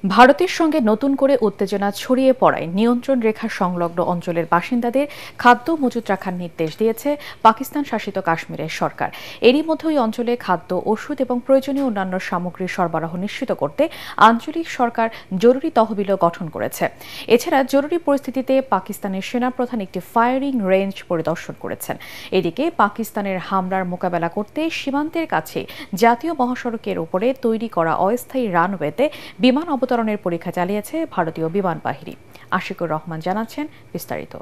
ভারতের সঙ্গে নতুন করে উত্তেজনা ছড়িয়ে পড়ায় নিয়ন্ত্রণ রেখা সংলগ্ন অঞ্চলের বাসিন্দাদের খাদ্য মজুত রাখার নির্দেশ দিয়েছে পাকিস্তান শাসিত কাশ্মীরের সরকার। এরই মধ্যে ওই অঞ্চলে খাদ্য, ওষুধ এবং প্রয়োজনীয় অন্যান্য সামগ্রীর সরবরাহ নিশ্চিত করতে আঞ্চলিক সরকার জরুরি তহবিলও গঠন করেছে। এছাড়া জরুরি পরিস্থিতিতে পাকিস্তানের সেনাপ্রধান একটি ফায়ারিং রেঞ্জ পরিদর্শন করেছেন। এদিকে পাকিস্তানের হামলার মোকাবেলা করতে সীমান্তের কাছে জাতীয় মহাসড়কের উপরে তৈরি করা অস্থায়ী রানওয়েতে বিমান অবতরণের পরীক্ষা চালিয়েছে ভারতীয় বিমান বাহিনী। আশিকুর রহমান জানাচ্ছেন বিস্তারিত।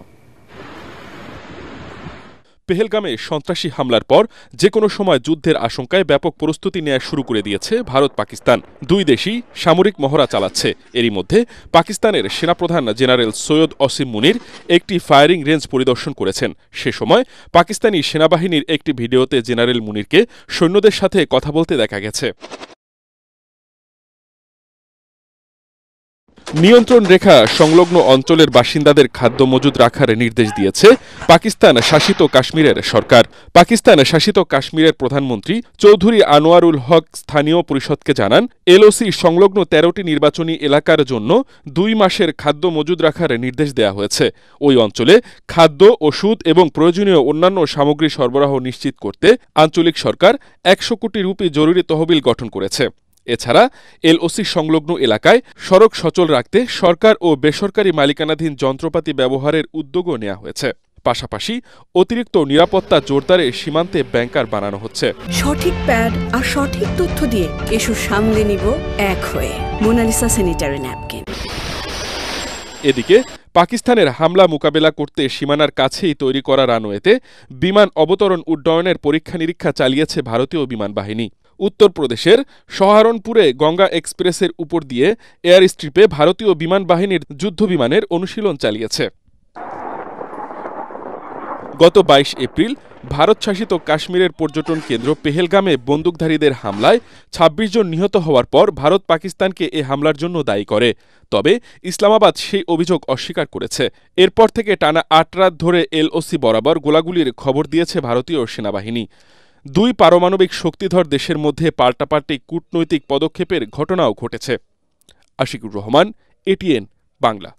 পেহেলগামে সন্ত্রাসী হামলার পর যে কোনো সময় যুদ্ধের আশঙ্কায় ব্যাপক প্রস্তুতি নেওয়া শুরু করে দিয়েছে ভারত পাকিস্তান। দুই দেশই সামরিক মহড়া চালাচ্ছে। এরই মধ্যে পাকিস্তানের সেনাপ্রধান জেনারেল সৈয়দ অসিম মুনির একটি ফায়ারিং রেঞ্জ পরিদর্শন করেছেন। সে সময় পাকিস্তানি সেনাবাহিনীর একটি ভিডিওতে জেনারেল মুনিরকে সৈন্যদের সাথে কথা বলতে দেখা গেছে। নিয়ন্ত্রণ রেখা সংলগ্ন অঞ্চলের বাসিন্দাদের খাদ্য মজুদ রাখার নির্দেশ দিয়েছে পাকিস্তান শাসিত কাশ্মীরের সরকার। পাকিস্তান শাসিত কাশ্মীরের প্রধানমন্ত্রী চৌধুরী আনোয়ারুল হক স্থানীয় পরিষদকে জানান, এলওসি সংলগ্ন ১৩টি নির্বাচনী এলাকার জন্য ২ মাসের খাদ্য মজুদ রাখার নির্দেশ দেওয়া হয়েছে। ওই অঞ্চলে খাদ্য, ওষুধ এবং প্রয়োজনীয় অন্যান্য সামগ্রী সরবরাহ নিশ্চিত করতে আঞ্চলিক সরকার ১০০ কোটি রুপি জরুরি তহবিল গঠন করেছে। এছাড়া এলওসি সংলগ্ন এলাকায় সড়ক সচল রাখতে সরকার ও বেসরকারি মালিকানাধীন যন্ত্রপাতি ব্যবহারের উদ্যোগও নেওয়া হয়েছে। পাশাপাশি অতিরিক্ত নিরাপত্তা জোরদারে সীমান্তে ব্যাংকার বানানো হচ্ছে। সঠিক প্যাড আর সঠিক তথ্য দিয়ে এসব সামলে নিব এক হয়ে। Monalisa sanitary napkin. এদিকে পাকিস্তানের হামলা মোকাবেলা করতে সীমানার কাছেই তৈরি করা রানওয়েতে বিমান অবতরণ উড্ডয়নের পরীক্ষা নিরীক্ষা চালিয়েছে ভারতীয় বিমান বাহিনী। উত্তরপ্রদেশের সহারনপুরে গঙ্গা এক্সপ্রেসের উপর দিয়ে এয়ার স্ট্রিপে ভারতীয় বিমান বাহিনীর যুদ্ধবিমানের অনুশীলন চালিয়েছে। গত ২২ এপ্রিল ভারত শাসিত কাশ্মীরের পর্যটন কেন্দ্র পেহেলগামে বন্দুকধারীদের হামলায় ২৬ জন নিহত হওয়ার পর ভারত পাকিস্তানকে এ হামলার জন্য দায়ী করে। তবে ইসলামাবাদ সেই অভিযোগ অস্বীকার করেছে। এরপর থেকে টানা ৮ রাত ধরে এলওসি বরাবর গোলাগুলির খবর দিয়েছে ভারতীয় সেনাবাহিনী। দুই পারমাণবিক শক্তিধর দেশের মধ্যে পাল্টাপাল্টি কূটনৈতিক পদক্ষেপের ঘটনাও ঘটেছে। আশিকুর রহমান, এটিএন বাংলা।